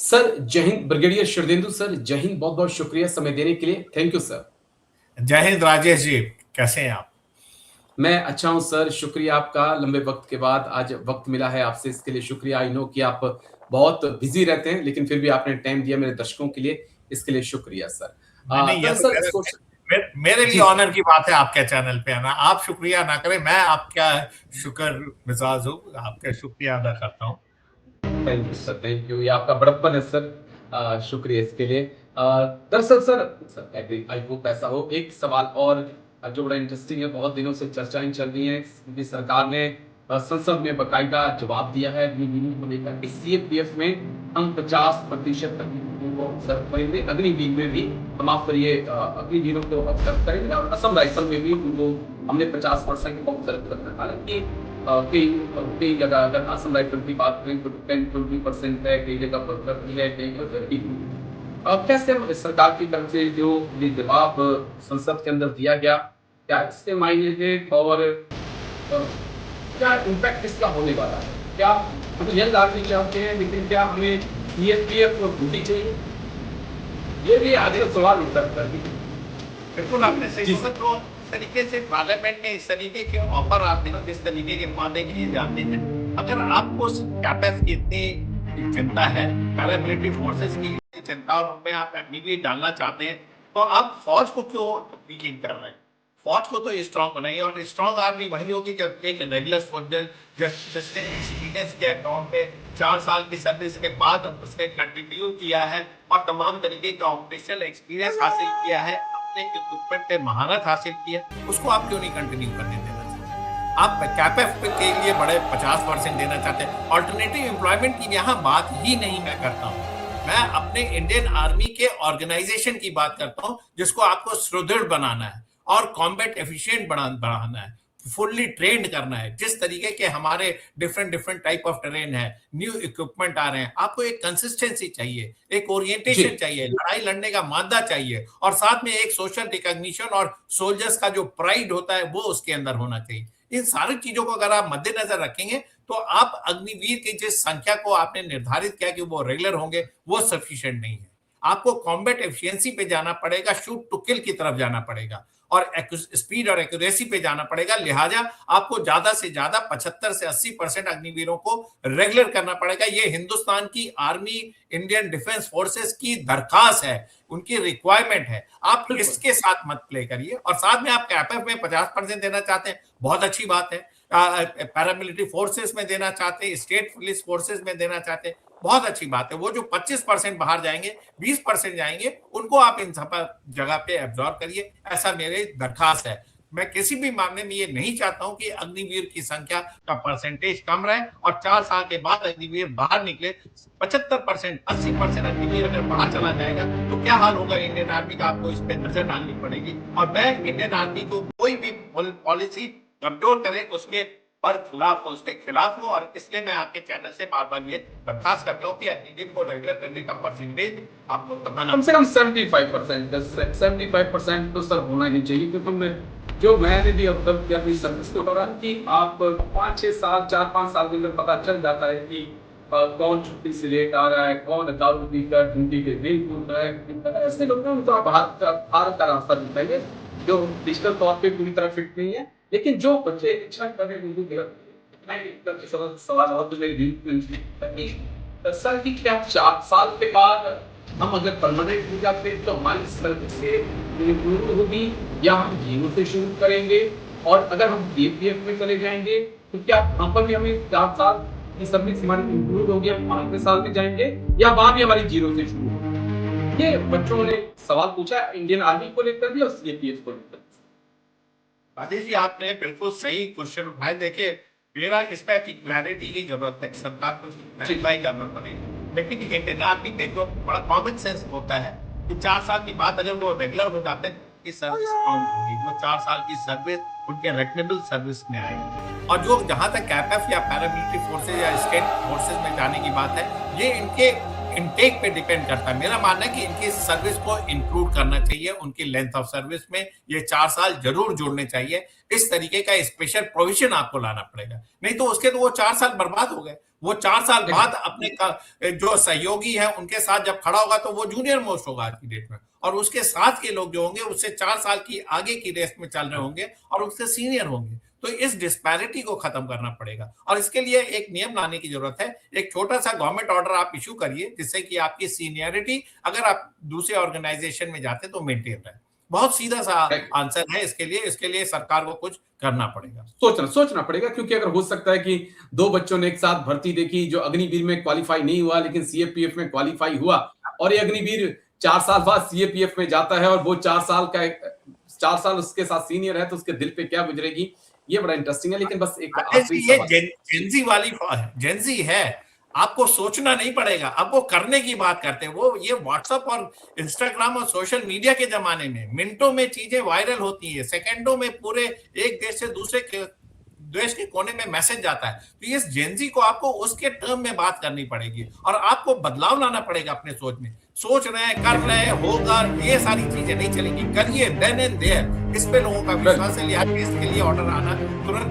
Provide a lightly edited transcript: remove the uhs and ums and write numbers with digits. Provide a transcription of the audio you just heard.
Sir, जय Hind brigadier शुरदेंदु sir, जय हिंद, बहुत-बहुत शुक्रिया समय देने के लिए। Thank you sir. जय हिंद राजेश जी, कैसे हैं आप? मैं अच्छा हूँ सर, शुक्रिया आपका लंबे वक़्त के बाद आज वक़्त मिला है आपसे इसके लिए शुक्रिया। आई नो कि आप बहुत बिज़ी रहते हैं, लेकिन फिर भी आपने टाइम दिया मेरे दर्शकों के लिए, इसके लिए शुक्रिया सर। नहीं, नहीं, ये तो दरअसल मेरे सोश मेरे लिए जी, जी। ऑनर की बात है आपके चैनल पे आना। आप शुक्रिया ना करें, मैं आपका शुक्रमिज़ाज हूँ, आपका शुक्रिया अदा करता हूँ। Thank you sir, thank you. ये आपका बड़प्पन है सर। शुक्रिया इसके लिए। दरअसल सर आई होप ऐसा हो। एक सवाल और जो बड़ा इंटरेस्टिंग है, बहुत दिनों से चर्चाएँ चल रही हैं। क्योंकि सरकार ने संसद में बाकायदा जवाब दिया है अग्निवीर को लेकर कि सीएपीएफ में हम 50% अग्निवीरों को सर करेंगे। अग्निवीर में भी माफ़ करिए अग्निवीरों को ऑब्जर्व करेंगे और असम राइफल में भी उनको हमने 50% ऑब्जर्व रखा है। हालाँकि कई जगह अगर असम राइफल की बात करें तो 10-20% है, कई जगह बढ़कर भी है, कहीं पर 30। कैसे हम सरकार की तरफ से जो ये जवाब संसद के अंदर दिया गया, क्या इसके मायने थे और क्या इम्पैक्ट इसका होने वाला है? क्या हम तो यह जानना चाहते हैं, लेकिन क्या हमें सीएपीएफ ढूँढनी चाहिए? ये भी आगे सवाल उठ सकता है। बिल्कुल आपने सही जी बोला। सर। तो तरीके से पार्लियामेंट में इस तरीके के ऑफर आते हैं, जिस तरीके के वादे किए जाते हैं, अगर आपको कैपेक्स की इतनी चिंता है, पैरामिलिट्री फोर्सेस की इतनी चिंता और उनमें आप अग्निवीर डालना चाहते हैं, तो आप फौज को क्यों वीक कर रहे हैं? फौज को तो स्ट्रांग बनाइए, और स्ट्रांग आर्मी वही होगी जब एक रेगुलर सोल्जर जिसने एक्सपीरियंस के अकाउंट में 4 साल की सर्विस के बाद उसने कंटिन्यू किया है और तमाम तरीके का ऑपरेशनल एक्सपीरियंस हासिल किया है, अपने इक्विपमेंट पे महारत हासिल की है, उसको आप क्यों नहीं कंटिन्यू करने देना चाहते? आप कैपेफ के लिए बड़े 50% देना चाहते हैं। ऑल्टरनेटिव एम्प्लॉयमेंट की यहाँ बात ही नहीं मैं करता हूँ। मैं अपने इंडियन आर्मी के ऑर्गेनाइजेशन की बात करता हूँ, जिसको आपको सुदृढ़ बनाना है और कॉम्बैट एफिशिएंट बढ़ाना है, फुल्ली ट्रेंड करना है। जिस तरीके के हमारे different different type of terrain है, न्यू इक्विपमेंट आ रहे हैं, आपको एक कंसिस्टेंसी चाहिए, एक जी। ओरिएंटेशन चाहिए, लड़ाई लड़ने का मादा चाहिए, और साथ में एक सोशल रिकॉग्निशन और सोल्जर्स का जो प्राइड होता है वो उसके अंदर होना चाहिए। इन सारी चीजों को अगर आप मद्देनजर रखेंगे, तो आप अग्निवीर की जिस संख्या को आपने निर्धारित किया कि वो रेगुलर होंगे, वो सफिशिएंट नहीं है। आपको कॉम्बैट एफिशिएंसी पे जाना पड़ेगा, शूट टू किल की तरफ जाना पड़ेगा, और स्पीड और एक्यूरेसी पे जाना पड़ेगा। लिहाजा आपको ज्यादा से ज्यादा 75 से 80% अग्निवीरों को रेगुलर करना पड़ेगा। ये हिंदुस्तान की आर्मी, इंडियन डिफेंस फोर्सेस की दरखास्त है, उनकी रिक्वायरमेंट है। आप बिल्कुल। इसके साथ मत प्ले करिए। और साथ में आप कैपेफ में 50% देना चाहते हैं, बहुत अच्छी बात है। पैरामिलिट्री फोर्सेस में देना चाहते हैं, स्टेट पुलिस फोर्सेस में देना चाहते हैं, बहुत अच्छी बात है। वो जो 25% बाहर जाएंगे, 20% जाएंगे, उनको आप इन सब जगह पे एब्जॉर्ब करिए, ऐसा मेरे दरखास्त है। मैं किसी भी मामले में ये नहीं चाहता हूं कि अग्निवीर की संख्या का परसेंटेज कम रहे और 4 साल के बाद अग्निवीर बाहर निकले 75%, 80% अग्निवीर अगर बाहर चला जाएगा, तो क्या हाल होगा इंडियन आर्मी का? आपको इस पे नजर डालनी पड़ेगी। और मैं इंडियन आर्मी को कोई भी पॉलिसी कमजोर करे उसके पर खिलाफ हो, उसके खिलाफ हो, और इसलिए मैं आपके चैनल से बार बार ये दरखास्त करता हूँ कि एनडीए को रेगुलर करने का परसेंटेज आपको बताना कम से कम 75%, 75% तो सर होना ही चाहिए, क्योंकि मैंने भी ऑब्जर्व किया अपनी सर्विस के दौरान कि आप 5-6 साल, 4-5 साल के अंदर पता चल जाता है कि कौन छुट्टी से लेट आ रहा है, कौन दारू पीकर ड्यूटी के दिन घूम रहा है। अगर ऐसे लोग हैं उनको आप भारत का रास्ता दिखाइए, जो डिजिटल तौर पे पूरी तरह फिट नहीं है, लेकिन जो बच्चे इच्छा कर रहे हैं उनको सवाल और तो मेरी सर कि क्या 4 साल के बाद हम अगर परमानेंट हो जाते हैं तो हमारी सर्विस से इम्प्रूव होगी, या हम जीरो से शुरू करेंगे? और अगर हम बीपीएफ में चले जाएंगे तो क्या वहां पर भी हमें 4 साल की सर्विस हमारी इम्प्रूव होगी, हम 5वें साल में जाएंगे, या वहां भी हमारी जीरो से शुरू होगी? ये बच्चों ने सवाल पूछा इंडियन आर्मी को लेकर भी और सीएपीएफ को लेकर। राजेश जी, आपने बिल्कुल सही क्वेश्चन उठाए। देखिए, मेरा इसमें क्लैरिटी की जरूरत है, सरकार को क्लैरिफाई करना पड़ेगा। लेकिन इंडियन आर्मी में जो बड़ा कॉमन सेंस होता है कि 4 साल के बाद अगर वो रेगुलर हो जाते हैं, कि सर्विस काउंट होगी, वो 4 साल की सर्विस उनके रेगुलर सर्विस में आएगी। और जो जहां तक कैपेफ या पैरामिलिट्री फोर्सेज या स्टेट फोर्सेज में जाने की बात है, ये इनके इनटेक पे डिपेंड करता है। मेरा मानना है कि इनकी सर्विस को इंक्लूड करना चाहिए, उनकी लेंथ ऑफ सर्विस में ये 4 साल ज़रूर जोड़ने चाहिए। इस तरीके का स्पेशल प्रोविज़न आपको लाना पड़ेगा। नहीं तो उसके तो वो 4 साल बर्बाद हो गए। वो 4 साल बाद अपने जो सहयोगी हैं, उनके साथ जब खड़ा होगा तो वो जूनियर मोस्ट होगा आज की डेट में। और उसके साथ के लोग जो होंगे, उससे 4 साल की आगे की रेस में चल रहे होंगे और उससे सीनियर होंगे। तो इस डिस्पैरिटी को खत्म करना पड़ेगा और इसके लिए एक नियम लाने की जरूरत है। एक छोटा सा गवर्नमेंट ऑर्डर आप इशू करिए जिससे कि आपकी सीनियरिटी अगर आप दूसरे ऑर्गेनाइजेशन में जाते तो मेंटेन रहे। बहुत सीधा सा आंसर है इसके लिए सरकार को कुछ करना पड़ेगा। सोचना पड़ेगा, क्योंकि अगर हो सकता है कि दो बच्चों ने एक साथ भर्ती देखी, जो अग्निवीर में क्वालिफाई नहीं हुआ लेकिन सीएपीएफ में क्वालिफाई हुआ, और ये अग्निवीर 4 साल बाद सीएपीएफ में जाता है और वो 4 साल उसके साथ सीनियर है, तो उसके दिल पे क्या गुजरेगी, ये बड़ा इंटरेस्टिंग है। लेकिन बस एक आखिरी ये सवाल। जेंजी वाली जेंजी है। आपको सोचना नहीं पड़ेगा, अब वो करने की बात करते हैं। वो ये व्हाट्सएप और इंस्टाग्राम और सोशल मीडिया के जमाने में मिनटों में चीजें वायरल होती है, सेकंडों में पूरे एक देश से दूसरे देश के कोने में मैसेज जाता है। तो इस जेंजी को आपको उसके टर्म में बात करनी पड़ेगी और आपको बदलाव लाना पड़ेगा अपने सोच में। सोच रहे हैं, कर रहे हैं, होगा, ये सारी चीजें नहीं चलेंगी। करिए देन एंड देयर। इस पे लोगों का विश्वास है, लिहाजा इसके लिए ऑर्डर आना तुरंत